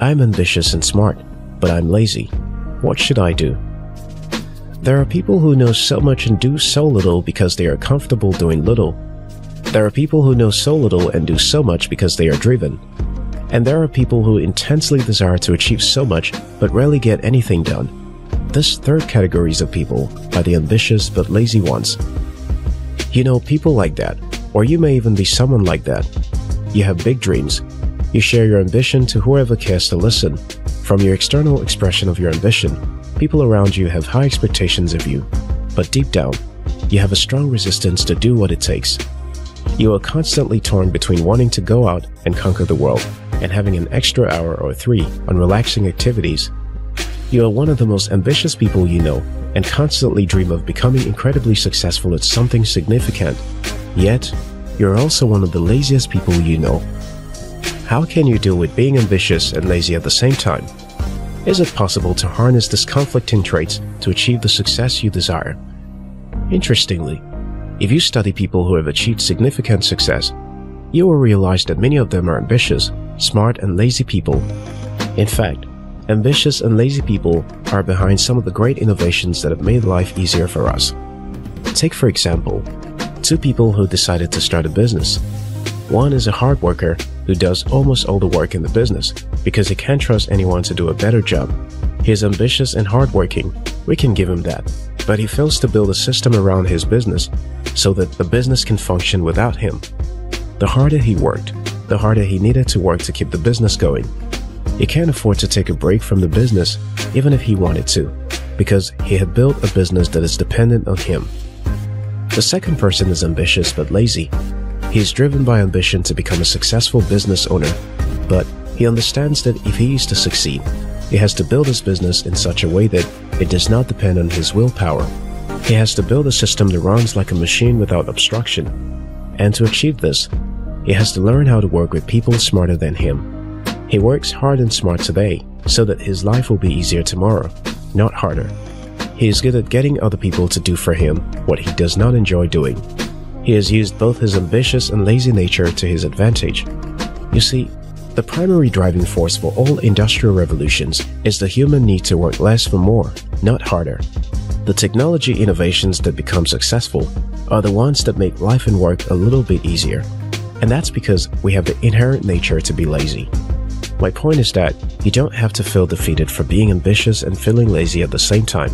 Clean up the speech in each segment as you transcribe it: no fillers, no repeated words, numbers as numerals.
I'm ambitious and smart, but I'm lazy. What should I do? There are people who know so much and do so little because they are comfortable doing little. There are people who know so little and do so much because they are driven. And there are people who intensely desire to achieve so much but rarely get anything done. This third category of people are the ambitious but lazy ones. You know people like that, or you may even be someone like that. You have big dreams. You share your ambition to whoever cares to listen. From your external expression of your ambition, people around you have high expectations of you. But deep down, you have a strong resistance to do what it takes. You are constantly torn between wanting to go out and conquer the world and having an extra hour or 3 on relaxing activities. You are one of the most ambitious people you know and constantly dream of becoming incredibly successful at something significant. Yet, you're also one of the laziest people you know. How can you deal with being ambitious and lazy at the same time? Is it possible to harness these conflicting traits to achieve the success you desire? Interestingly, if you study people who have achieved significant success, you will realize that many of them are ambitious, smart, and lazy people. In fact, ambitious and lazy people are behind some of the great innovations that have made life easier for us. Take, for example, 2 people who decided to start a business. One is a hard worker who does almost all the work in the business because he can't trust anyone to do a better job. He is ambitious and hardworking, we can give him that, but he fails to build a system around his business so that the business can function without him. The harder he worked, the harder he needed to work to keep the business going. He can't afford to take a break from the business even if he wanted to, because he had built a business that is dependent on him. The second person is ambitious but lazy. He is driven by ambition to become a successful business owner, but he understands that if he is to succeed, he has to build his business in such a way that it does not depend on his willpower. He has to build a system that runs like a machine without obstruction. And to achieve this, he has to learn how to work with people smarter than him. He works hard and smart today so that his life will be easier tomorrow, not harder. He is good at getting other people to do for him what he does not enjoy doing. He has used both his ambitious and lazy nature to his advantage. You see, the primary driving force for all industrial revolutions is the human need to work less for more, not harder. The technology innovations that become successful are the ones that make life and work a little bit easier. And that's because we have the inherent nature to be lazy. My point is that you don't have to feel defeated for being ambitious and feeling lazy at the same time.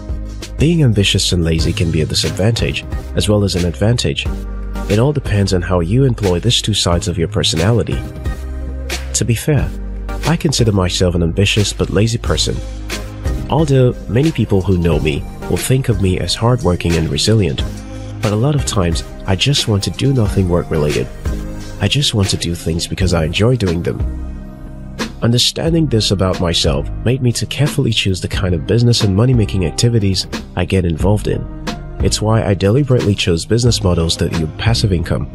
Being ambitious and lazy can be a disadvantage as well as an advantage. It all depends on how you employ these 2 sides of your personality. To be fair, I consider myself an ambitious but lazy person. Although many people who know me will think of me as hardworking and resilient, but a lot of times I just want to do nothing work-related. I just want to do things because I enjoy doing them. Understanding this about myself made me to carefully choose the kind of business and money-making activities I get involved in. It's why I deliberately chose business models that yield passive income.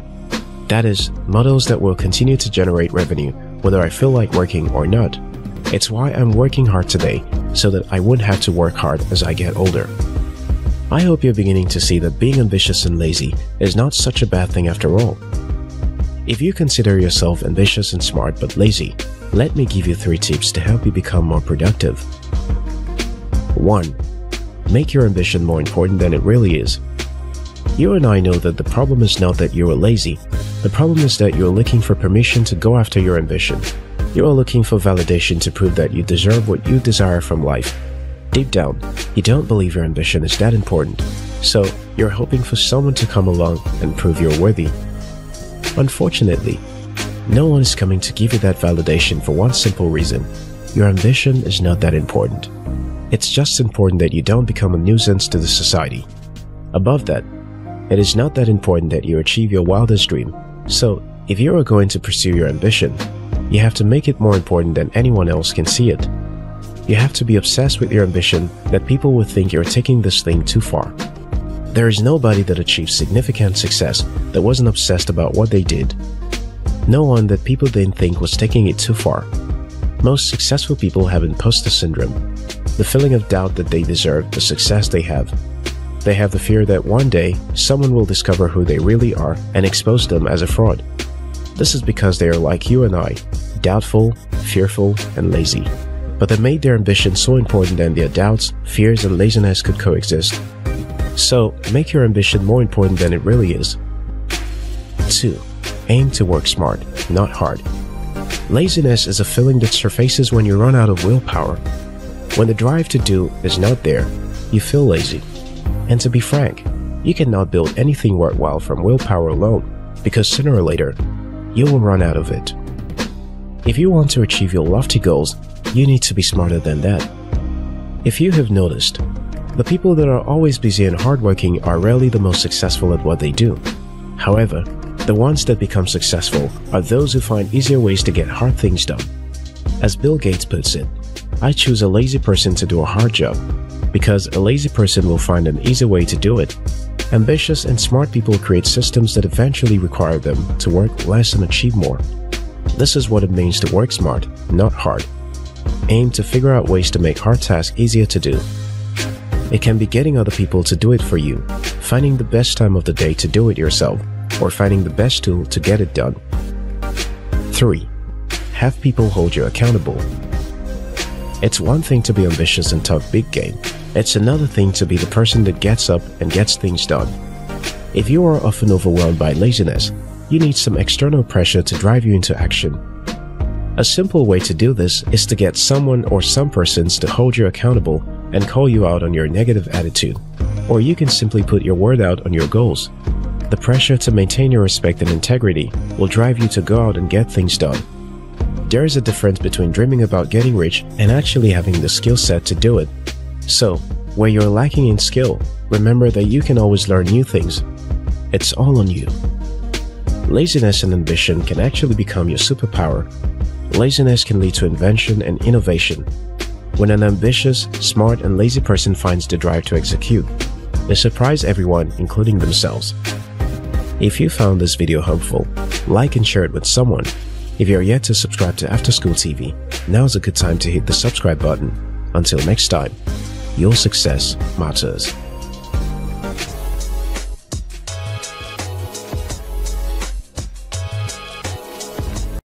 That is, models that will continue to generate revenue whether I feel like working or not. It's why I'm working hard today, so that I wouldn't have to work hard as I get older. I hope you're beginning to see that being ambitious and lazy is not such a bad thing after all. If you consider yourself ambitious and smart but lazy, let me give you 3 tips to help you become more productive. 1. Make your ambition more important than it really is. You and I know that the problem is not that you are lazy. The problem is that you are looking for permission to go after your ambition. You are looking for validation to prove that you deserve what you desire from life. Deep down, you don't believe your ambition is that important, so you're hoping for someone to come along and prove you're worthy. Unfortunately, no one is coming to give you that validation for one simple reason. Your ambition is not that important. It's just important that you don't become a nuisance to the society. Above that, it is not that important that you achieve your wildest dream. So, if you are going to pursue your ambition, you have to make it more important than anyone else can see it. You have to be obsessed with your ambition that people would think you're taking this thing too far. There is nobody that achieved significant success that wasn't obsessed about what they did. No one that people didn't think was taking it too far. Most successful people have imposter syndrome, the feeling of doubt that they deserve the success they have. They have the fear that one day someone will discover who they really are and expose them as a fraud. This is because they are like you and I, doubtful, fearful, and lazy. but they made their ambition so important that their doubts, fears, and laziness could coexist. So, make your ambition more important than it really is. 2. Aim to work smart, not hard. Laziness is a feeling that surfaces when you run out of willpower. When the drive to do is not there, you feel lazy. And to be frank, you cannot build anything worthwhile from willpower alone, because sooner or later, you will run out of it. If you want to achieve your lofty goals, you need to be smarter than that. If you have noticed, the people that are always busy and hardworking are rarely the most successful at what they do. However, the ones that become successful are those who find easier ways to get hard things done. As Bill Gates puts it, I choose a lazy person to do a hard job, because a lazy person will find an easy way to do it. Ambitious and smart people create systems that eventually require them to work less and achieve more. This is what it means to work smart, not hard. Aim to figure out ways to make hard tasks easier to do. It can be getting other people to do it for you, finding the best time of the day to do it yourself, or finding the best tool to get it done. 3. Have people hold you accountable. It's one thing to be ambitious and talk big game. It's another thing to be the person that gets up and gets things done. If you are often overwhelmed by laziness, you need some external pressure to drive you into action. A simple way to do this is to get someone or some persons to hold you accountable and call you out on your negative attitude. Or you can simply put your word out on your goals. The pressure to maintain your respect and integrity will drive you to go out and get things done. There is a difference between dreaming about getting rich and actually having the skill set to do it. So, where you're lacking in skill, remember that you can always learn new things. It's all on you. Laziness and ambition can actually become your superpower. Laziness can lead to invention and innovation. When an ambitious, smart, and lazy person finds the drive to execute, they surprise everyone, including themselves. If you found this video helpful, like and share it with someone. If you're yet to subscribe to After School TV, now's a good time to hit the subscribe button. Until next time, your success matters.